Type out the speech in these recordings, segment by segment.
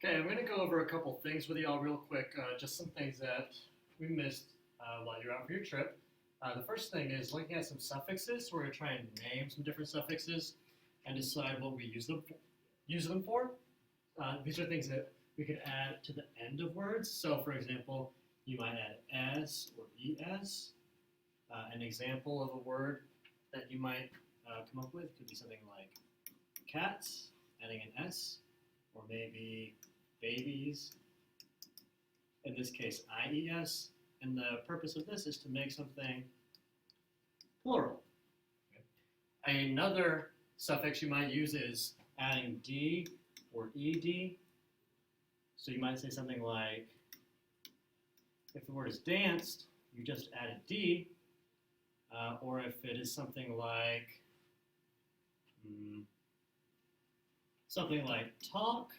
Okay, I'm going to go over a couple things with y'all real quick, just some things that we missed while you're out for your trip. The first thing is looking at some suffixes. We're going to try and name some different suffixes and decide what we use them for. These are things that we could add to the end of words. So, for example, you might add s or es. An example of a word that you might come up with could be something like cats, adding an s, or maybe babies, in this case IES, and the purpose of this is to make something plural. Okay. Another suffix you might use is adding D or ED. So you might say something like, if the word is danced, you just add a D, or if it is something like talk,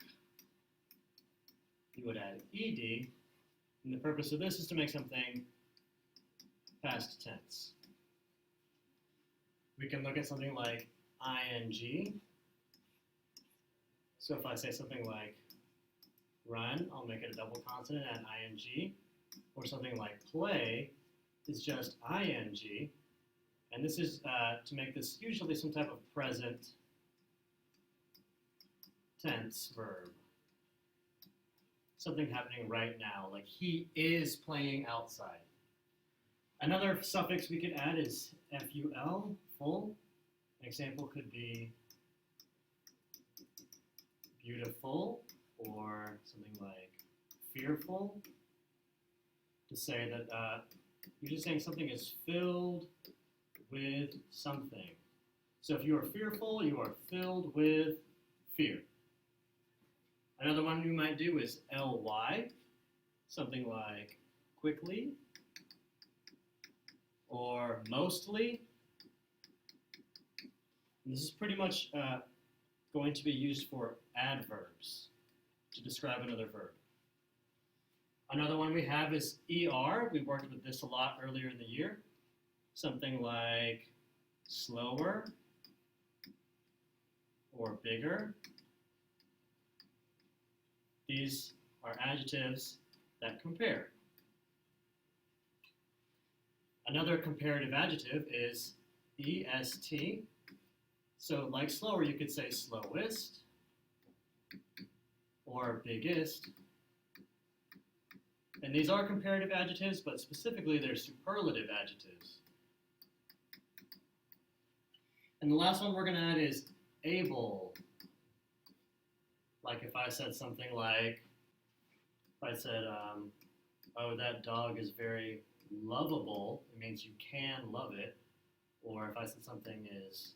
you would add ed, and the purpose of this is to make something past tense. We can look at something like ing. So if I say something like run, I'll make it a double consonant and ing, or something like play is just ing, and this is to make this usually some type of present tense verb. Something happening right now, like he is playing outside. Another suffix we could add is ful, full. An example could be beautiful, or something like fearful, to say that you're just saying something is filled with something. So if you are fearful, you are filled with fear. Another one you might do is ly, something like quickly or mostly. And this is pretty much going to be used for adverbs to describe another verb. Another one we have is er. We worked with this a lot earlier in the year. Something like slower or bigger. These are adjectives that compare. Another comparative adjective is est. So like slower, you could say slowest or biggest. And these are comparative adjectives, but specifically they're superlative adjectives. And the last one we're going to add is able. Like if I said something like, if I said, oh, that dog is very lovable, it means you can love it. Or if I said something is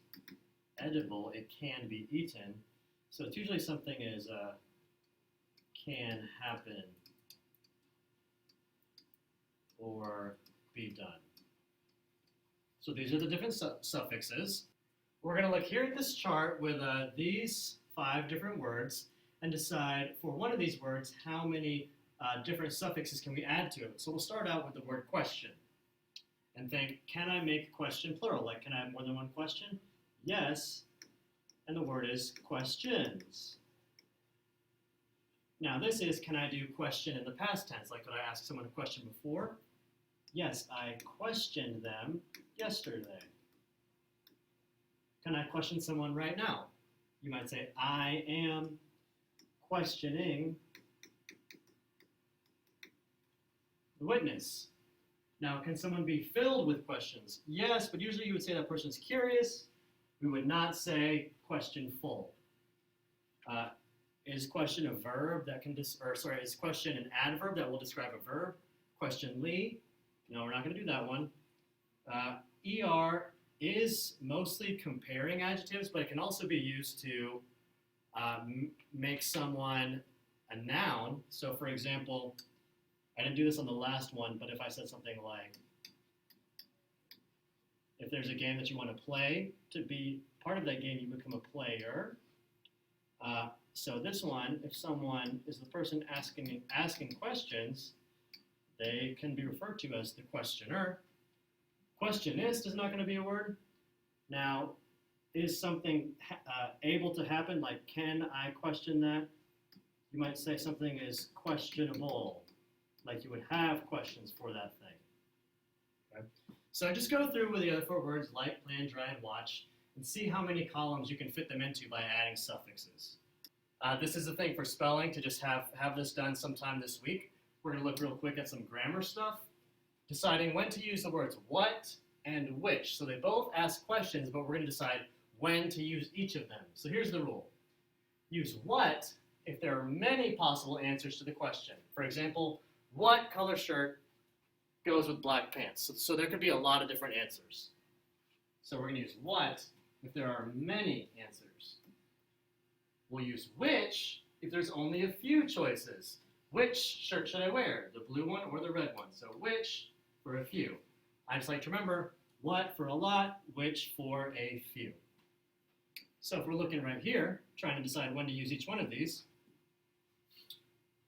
edible, it can be eaten. So it's usually something is can happen or be done. So these are the different suffixes. We're going to look here at this chart with these 5 different words and decide for one of these words how many different suffixes can we add to it. So we'll start out with the word question and think, can I make question plural? Like, can I have more than one question? Yes, and the word is questions. Now this is, can I do question in the past tense? Like, could I ask someone a question before? Yes, I questioned them yesterday. Can I question someone right now? You might say, I am questioning the witness. Now, can someone be filled with questions? Yes, but usually you would say that person's curious. We would not say question full. Is question a verb that can is question an adverb that will describe a verb? Questionly? No, we're not going to do that one. Er is mostly comparing adjectives, but it can also be used to make someone a noun. So for example, I didn't do this on the last one, but if I said something like, if there's a game that you want to play, to be part of that game, you become a player. So this one, if someone is the person asking questions, they can be referred to as the questioner. Questionist is not going to be a word. Now, is something able to happen? Like, can I question that? You might say something is questionable, like you would have questions for that thing. Okay? So just go through with the other 4 words, like, plan, try, and watch, and see how many columns you can fit them into by adding suffixes. This is a thing for spelling, to just have this done sometime this week. We're going to look real quick at some grammar stuff, deciding when to use the words what and which. So they both ask questions, but we're going to decide when to use each of them. So here's the rule. Use what if there are many possible answers to the question. For example, what color shirt goes with black pants? So there could be a lot of different answers. So we're going to use what if there are many answers. We'll use which if there's only a few choices. Which shirt should I wear? The blue one or the red one? So which for a few. I just like to remember what for a lot, which for a few. So if we're looking right here, trying to decide when to use each one of these,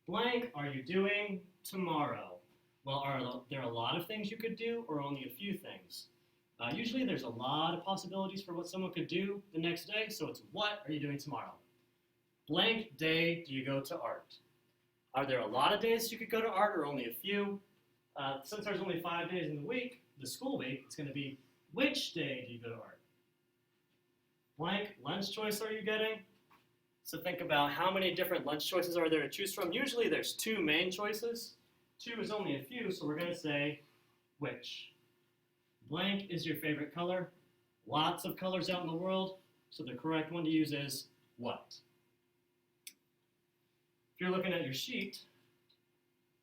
blank are you doing tomorrow? Well, are there a lot of things you could do or only a few things? Usually there's a lot of possibilities for what someone could do the next day, so it's what are you doing tomorrow? Blank day do you go to art? Are there a lot of days you could go to art or only a few? Since there's only 5 days in the week, the school week, it's going to be which day do you go to art? Blank lunch choice are you getting? So think about how many different lunch choices are there to choose from. Usually there's 2 main choices. 2 is only a few, so we're going to say which. Blank is your favorite color. Lots of colors out in the world, so the correct one to use is what? If you're looking at your sheet,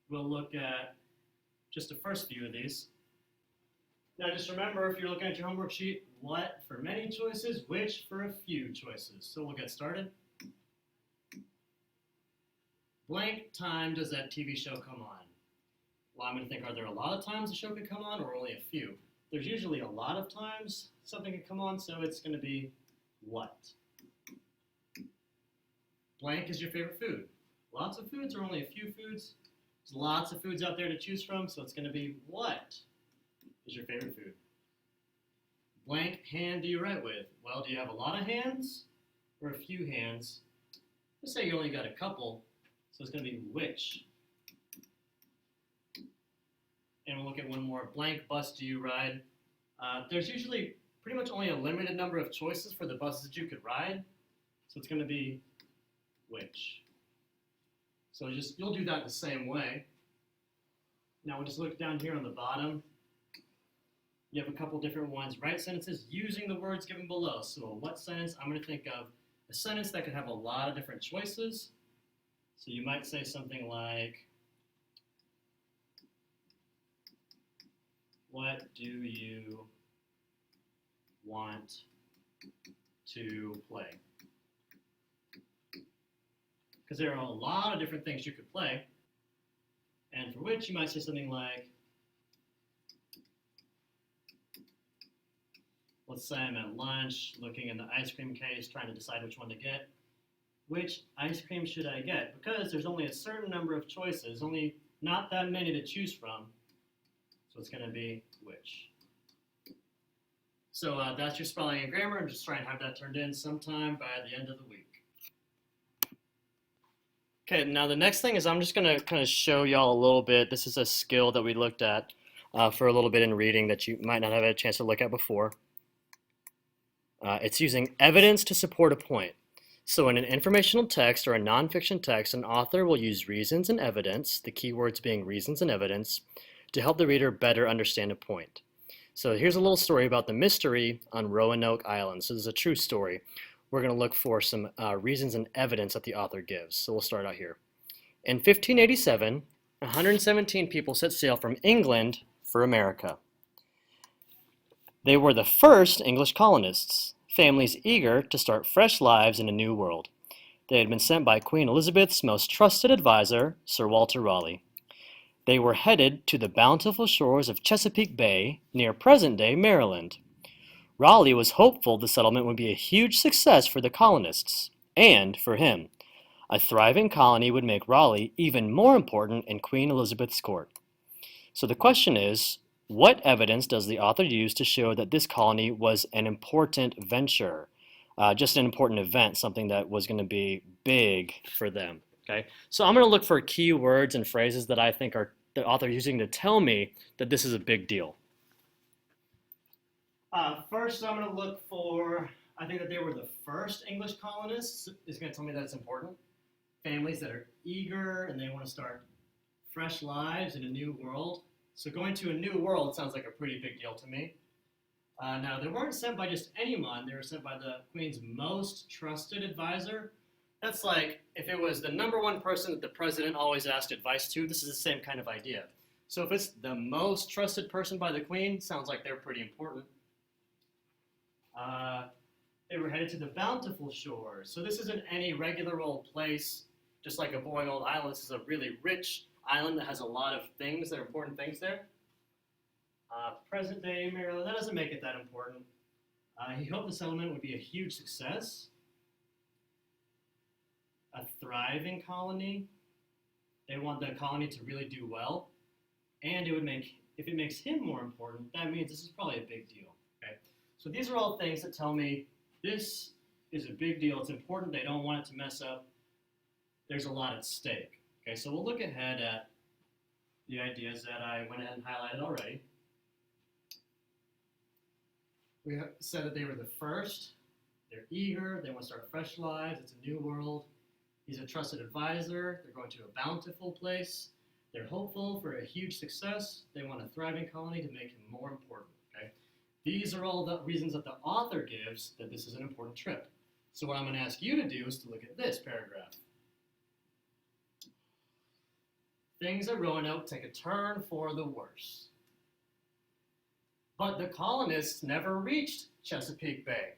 we'll look at just the first few of these. Now just remember, if you're looking at your homework sheet, what for many choices, which for a few choices. So we'll get started. Blank time does that TV show come on? Well, I'm going to think, are there a lot of times the show could come on or only a few? There's usually a lot of times something can come on, so it's going to be what? Blank is your favorite food. Lots of foods or only a few foods? There's lots of foods out there to choose from, so it's going to be what is your favorite food? Blank hand do you write with? Well, do you have a lot of hands or a few hands? Let's say you only got a couple, so it's going to be which. And we'll look at one more. Blank bus do you ride? There's usually pretty much only a limited number of choices for the buses that you could ride, so it's going to be which. So you'll do that the same way. Now we'll just look down here on the bottom. You have a couple different ones. Write sentences using the words given below. So what sentence? I'm going to think of a sentence that could have a lot of different choices. So you might say something like, what do you want to play? Because there are a lot of different things you could play. And for which you might say something like, let's say I'm at lunch, looking in the ice cream case, trying to decide which one to get. Which ice cream should I get? Because there's only a certain number of choices, only not that many to choose from. So it's going to be which. So that's your spelling and grammar. I'm just trying to have that turned in sometime by the end of the week. Okay, now the next thing is I'm just going to kind of show y'all a little bit. This is a skill that we looked at for a little bit in reading that you might not have had a chance to look at before. It's using evidence to support a point. So in an informational text or a nonfiction text, an author will use reasons and evidence, the keywords being reasons and evidence, to help the reader better understand a point. So here's a little story about the mystery on Roanoke Island. So this is a true story. We're going to look for some reasons and evidence that the author gives. So we'll start out here. In 1587, 117 people set sail from England for America. They were the first English colonists, families eager to start fresh lives in a new world. They had been sent by Queen Elizabeth's most trusted advisor, Sir Walter Raleigh. They were headed to the bountiful shores of Chesapeake Bay, near present-day Maryland. Raleigh was hopeful the settlement would be a huge success for the colonists, and for him. A thriving colony would make Raleigh even more important in Queen Elizabeth's court. So the question is, what evidence does the author use to show that this colony was an important venture, just an important event, something that was going to be big for them? Okay, so I'm going to look for keywords and phrases that I think are the author using to tell me that this is a big deal. First, I'm going to look for, I think that they were the first English colonists, is going to tell me that it's important. Families that are eager and they want to start fresh lives in a new world. So going to a new world sounds like a pretty big deal to me. Now, they weren't sent by just anyone. They were sent by the Queen's most trusted advisor. That's like if it was the #1 person that the president always asked advice to, this is the same kind of idea. So if it's the most trusted person by the Queen, sounds like they're pretty important. They were headed to the bountiful shores. So this isn't any regular old place, just like a boring old island. This is a really rich island that has a lot of things that are important things there. Present day Maryland, that doesn't make it that important. He hoped the settlement would be a huge success. A thriving colony. They want the colony to really do well. And it would make, if it makes him more important, that means this is probably a big deal. Okay? So these are all things that tell me this is a big deal. It's important. They don't want it to mess up. There's a lot at stake. Okay, so we'll look ahead at the ideas that I went ahead and highlighted already. We said that they were the first. They're eager. They want to start fresh lives. It's a new world. He's a trusted advisor. They're going to a bountiful place. They're hopeful for a huge success. They want a thriving colony to make him more important. Okay? These are all the reasons that the author gives that this is an important trip. So what I'm going to ask you to do is to look at this paragraph. Things at Roanoke take a turn for the worse. But the colonists never reached Chesapeake Bay.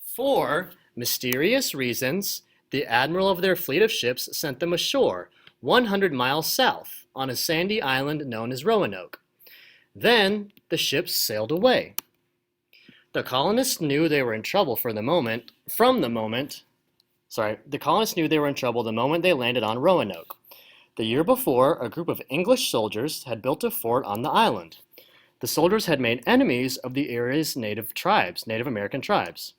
For mysterious reasons, the admiral of their fleet of ships sent them ashore 100 miles south on a sandy island known as Roanoke. Then the ships sailed away. The colonists knew they were in trouble the moment they landed on Roanoke. The year before, a group of English soldiers had built a fort on the island. The soldiers had made enemies of the area's Native American tribes.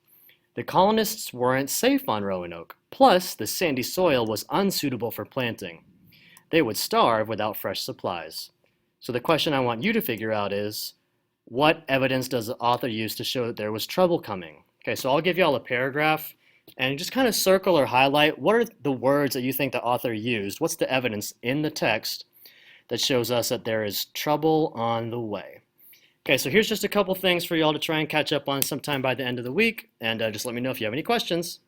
The colonists weren't safe on Roanoke, plus the sandy soil was unsuitable for planting. They would starve without fresh supplies. So the question I want you to figure out is, what evidence does the author use to show that there was trouble coming? Okay, so I'll give you all a paragraph, and just kind of circle or highlight what are the words that you think the author used. What's the evidence in the text that shows us that there is trouble on the way? Okay, so here's just a couple things for y'all to try and catch up on sometime by the end of the week, and just let me know if you have any questions.